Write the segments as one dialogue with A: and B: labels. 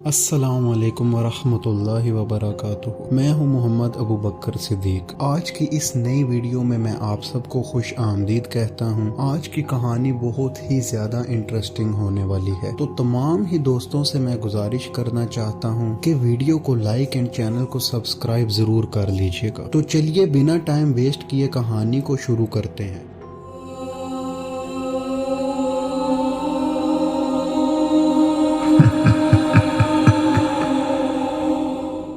A: अस्सलाम वालेकुम वरहमतुल्लाहि वबरकातुहू। मैं हूं मोहम्मद अबू बकर सिद्दीक। आज की इस नई वीडियो में मैं आप सबको खुश आमदीद कहता हूं। आज की कहानी बहुत ही ज़्यादा इंटरेस्टिंग होने वाली है, तो तमाम ही दोस्तों से मैं गुजारिश करना चाहता हूं कि वीडियो को लाइक एंड चैनल को सब्सक्राइब ज़रूर कर लीजिएगा। तो चलिए बिना टाइम वेस्ट किए कहानी को शुरू करते हैं।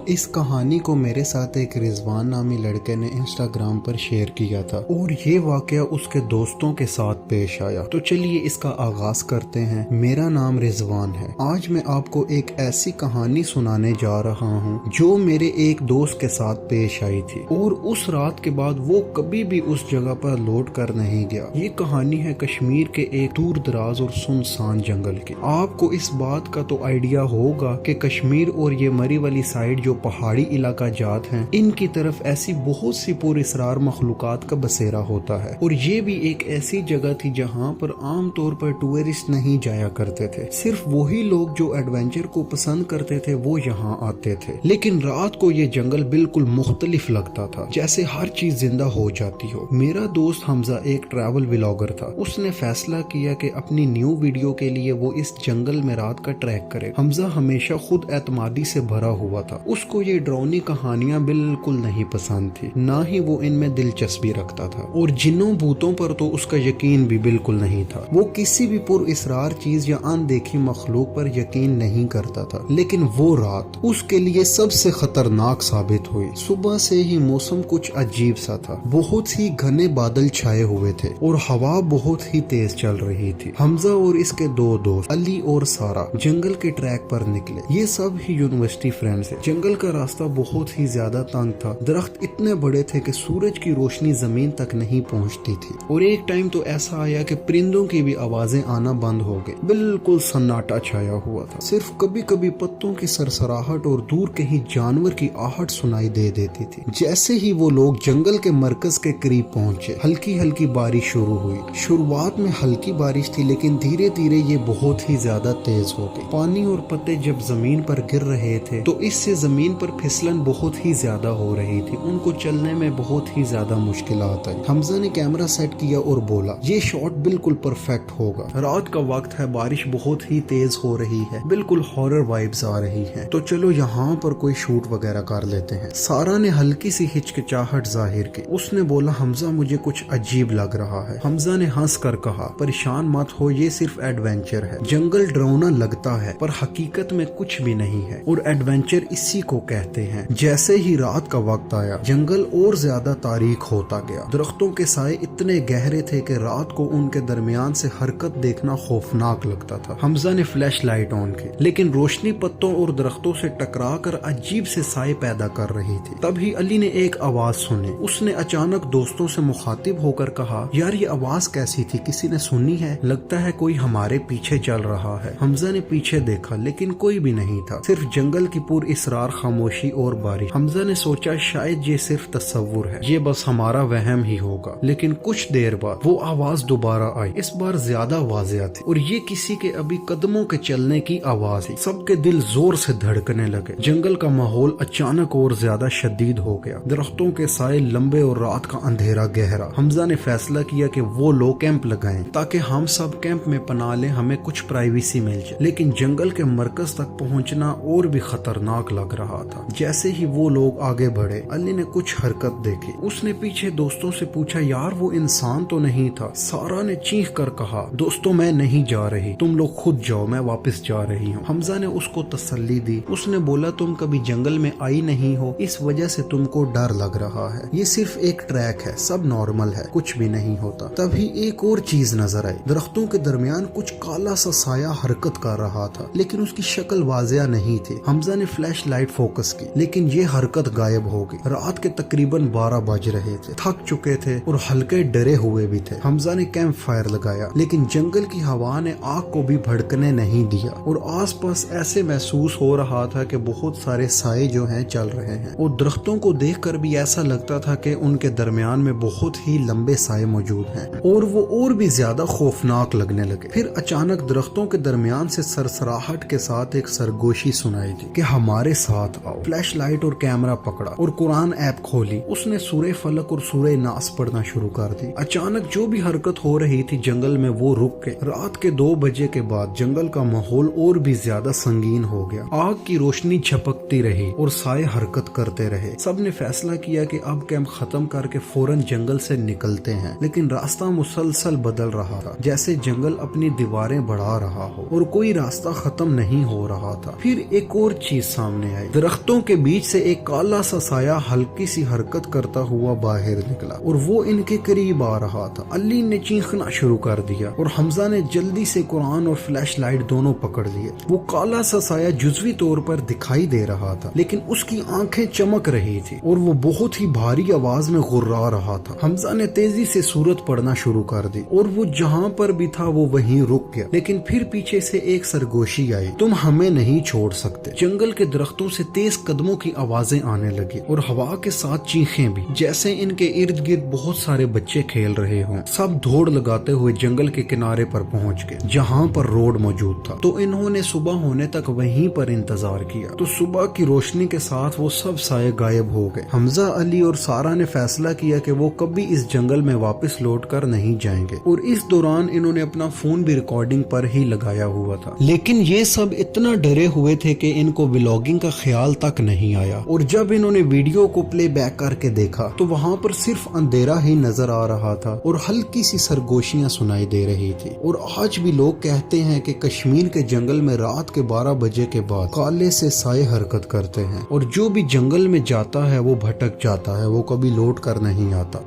A: इस कहानी को मेरे साथ एक रिजवान नामी लड़के ने इंस्टाग्राम पर शेयर किया था और ये वाकया उसके दोस्तों के साथ पेश आया। तो चलिए इसका आगाज करते हैं। मेरा नाम रिजवान है। आज मैं आपको एक ऐसी कहानी सुनाने जा रहा हूँ जो मेरे एक दोस्त के साथ पेश आई थी और उस रात के बाद वो कभी भी उस जगह पर लौट कर नहीं गया। ये कहानी है कश्मीर के एक दूर दराज और सुनसान जंगल की। आपको इस बात का तो आइडिया होगा कि कश्मीर और ये मरी वाली साइड जो पहाड़ी इलाका जात हैं, इनकी तरफ ऐसी बहुत सी पुरअसरार मखलूकात का बसेरा होता है और ये भी एक ऐसी जगह थी जहाँ पर आम तौर पर टूरिस्ट नहीं जाया करते थे। सिर्फ वही लोग जो एडवेंचर को पसंद करते थे वो यहाँ आते थे। लेकिन रात को ये जंगल बिल्कुल मुख्तलिफ लगता था, जैसे हर चीज जिंदा हो जाती हो। मेरा दोस्त हमजा एक ट्रैवल व्लॉगर था। उसने फैसला किया कि अपनी न्यू वीडियो के लिए वो इस जंगल में रात का ट्रैक करे। हमजा हमेशा खुद एतमादी से भरा हुआ था। उसको ये डरावनी कहानियां बिल्कुल नहीं पसंद थी, ना ही वो इनमें दिलचस्पी रखता था और जिन्नों भूतों पर तो उसका यकीन भी बिल्कुल नहीं था। वो किसी भी पुरअसरार चीज या अनदेखी मखलूक पर यकीन नहीं करता था। लेकिन वो रात उसके लिए सबसे खतरनाक साबित हुई। सुबह से ही मौसम कुछ अजीब सा था। बहुत ही घने बादल छाए हुए थे और हवा बहुत ही तेज चल रही थी। हमजा और इसके दो दोस्त अली और सारा जंगल के ट्रैक पर निकले। ये सब ही यूनिवर्सिटी फ्रेंड्स है। जंगल का रास्ता बहुत ही ज्यादा तंग था। दरख्त इतने बड़े थे कि सूरज की रोशनी जमीन तक नहीं पहुंचती थी और एक टाइम तो ऐसा आया कि परिंदों की भी आवाजें आना बंद हो गई। बिल्कुल सन्नाटा छाया हुआ था। सिर्फ कभी कभी पत्तों की सरसराहट और दूर कहीं जानवर की आहट सुनाई दे देती थी। जैसे ही वो लोग जंगल के मरकज के करीब पहुंचे, हल्की हल्की बारिश शुरू हुई। शुरुआत में हल्की बारिश थी, लेकिन धीरे धीरे ये बहुत ही ज्यादा तेज हो गई। पानी और पत्ते जब जमीन पर गिर रहे थे तो इससे जमीन पर फिसलन बहुत ही ज्यादा हो रही थी। उनको चलने में बहुत ही ज्यादा मुश्किलात आई। हमजा ने कैमरा सेट किया और बोला, ये शॉट बिल्कुल परफेक्ट होगा। रात का वक्त है, बारिश बहुत ही तेज हो रही है, बिल्कुल हॉरर वाइब्स आ रही हैं। तो चलो यहाँ पर कोई शूट वगैरह कर लेते हैं। सारा ने हल्की सी हिचकिचाहट जाहिर की। उसने बोला, हमजा मुझे कुछ अजीब लग रहा है। हमजा ने हंस कर कहा, परेशान मत हो, ये सिर्फ एडवेंचर है। जंगल डरावना लगता है पर हकीकत में कुछ भी नहीं है और एडवेंचर इसी को कहते हैं। जैसे ही रात का वक्त आया, जंगल और ज्यादा तारीक होता गया। दरख्तों के साए इतने गहरे थे कि रात को उनके दरमियान से हरकत देखना खौफनाक लगता था। हमजा ने फ्लैश लाइट ऑन की, लेकिन रोशनी पत्तों और दरख्तों से टकराकर अजीब से साए पैदा कर रही थी। तभी अली ने एक आवाज सुनी। उसने अचानक दोस्तों से मुखातिब होकर कहा, यार ये आवाज कैसी थी, किसी ने सुनी है? लगता है कोई हमारे पीछे चल रहा है। हमजा ने पीछे देखा, लेकिन कोई भी नहीं था, सिर्फ जंगल की पुरअसरार खामोशी और बारिश। हमजा ने सोचा शायद ये सिर्फ तस्वुर है, ये बस हमारा वहम ही होगा। लेकिन कुछ देर बाद वो आवाज दोबारा आई। इस बार ज्यादा वाज़ेह थी और ये किसी के अभी कदमों के चलने की आवाज थी। सबके दिल जोर से धड़कने लगे। जंगल का माहौल अचानक और ज्यादा शदीद हो गया। दरख्तों के साए लंबे और रात का अंधेरा गहरा। हमजा ने फैसला किया कि वो लोग कैंप लगाएं ताकि हम सब कैंप में पनाह लें, हमें कुछ प्राइवेसी मिल जाए। लेकिन जंगल के मरकज तक पहुंचना और भी खतरनाक लग रहा था। जैसे ही वो लोग आगे बढ़े, अली ने कुछ हरकत देखी। उसने पीछे दोस्तों से पूछा, यार वो इंसान तो नहीं था? सारा ने चीख कर कहा, दोस्तों मैं नहीं जा रही, तुम लोग खुद जाओ, मैं वापस जा रही हूँ। हमजा ने उसको तसल्ली दी। उसने बोला, तुम कभी जंगल में आई नहीं हो, इस वजह से तुमको डर लग रहा है। ये सिर्फ एक ट्रैक है, सब नॉर्मल है, कुछ भी नहीं होता। तभी एक और चीज नजर आई। दरख्तों के दरमियान कुछ काला सा साया हरकत कर रहा था, लेकिन उसकी शक्ल वाज़ेह नहीं थी। हमजा ने फ्लैश लाइट फोकस की, लेकिन ये हरकत गायब हो गई। रात के तकरीबन 12 बज रहे थे, थक चुके थे और हल्के डरे हुए भी थे। हमजा ने कैंप फायर लगाया, लेकिन जंगल की हवा ने आग को भी भड़कने नहीं दिया और आसपास ऐसे महसूस हो रहा था कि बहुत सारे साए जो हैं चल रहे हैं और दरख्तों को देखकर भी ऐसा लगता था कि उनके दरमियान में बहुत ही लंबे साए मौजूद हैं और वो और भी ज्यादा खौफनाक लगने लगे। फिर अचानक दरख्तों के दरमियान से सरसराहट के साथ एक सरगोशी सुनाई दी कि हमारे साथ आओ। फ्लैश लाइट और कैमरा पकड़ा और कुरान ऐप खोली। उसने सूरह फलक और सूरह नास पढ़ना शुरू कर दी। अचानक जो भी हरकत हो रही थी जंगल में वो रुक गई। रात के 2 बजे के बाद जंगल का माहौल और भी ज्यादा संगीन हो गया। आग की रोशनी झपकती रही और साए हरकत करते रहे। सब ने फैसला किया कि अब कैंप खत्म करके फौरन जंगल से निकलते हैं, लेकिन रास्ता मुसलसल बदल रहा था, जैसे जंगल अपनी दीवारें बढ़ा रहा हो और कोई रास्ता खत्म नहीं हो रहा था। फिर एक और चीज सामने आई। दरख्तों के बीच से एक काला सा साया हल्की सी हरकत करता हुआ बाहर निकला और वो इनके करीब आ रहा था। अली ने चीखना शुरू कर दिया और हमजा ने जल्दी से कुरान और फ्लैश लाइट दोनों पकड़ लिए। वो काला सा साया जुज़वी तौर पर दिखाई दे रहा था, लेकिन उसकी आंखें चमक रही थी और वो बहुत ही भारी आवाज में गुर्रा रहा था। हमजा ने तेजी से सूरत पढ़ना शुरू कर दी और वो जहाँ पर भी था वो वहीं रुक गया। लेकिन फिर पीछे से एक सरगोशी आई, तुम हमें नहीं छोड़ सकते। जंगल के दरख्तों से तेज कदमों की आवाजें आने लगी और हवा के साथ चीखें भी, जैसे इनके इर्द गिर्द बहुत सारे बच्चे खेल रहे हों। सब दौड़ लगाते हुए जंगल के किनारे पर पहुंच गए जहां पर रोड मौजूद था। तो इन्होंने सुबह होने तक वहीं पर इंतजार किया। तो सुबह की रोशनी के साथ वो सब साए गायब हो गए। हमजा, अली और सारा ने फैसला किया कि वो कभी इस जंगल में वापस लौट कर नहीं जाएंगे और इस दौरान इन्होंने अपना फोन भी रिकॉर्डिंग पर ही लगाया हुआ था। लेकिन ये सब इतना डरे हुए थे कि इनको व्लॉगिंग का ख्याल तक नहीं आया और जब इन्होंने वीडियो को प्ले बैक करके देखा तो वहाँ पर सिर्फ अंधेरा ही नजर आ रहा था और हल्की सी सरगोशियां सुनाई दे रही थी। और आज भी लोग कहते हैं कि कश्मीर के जंगल में रात के 12 बजे के बाद काले से साए हरकत करते हैं और जो भी जंगल में जाता है वो भटक जाता है, वो कभी लौट कर नहीं आता।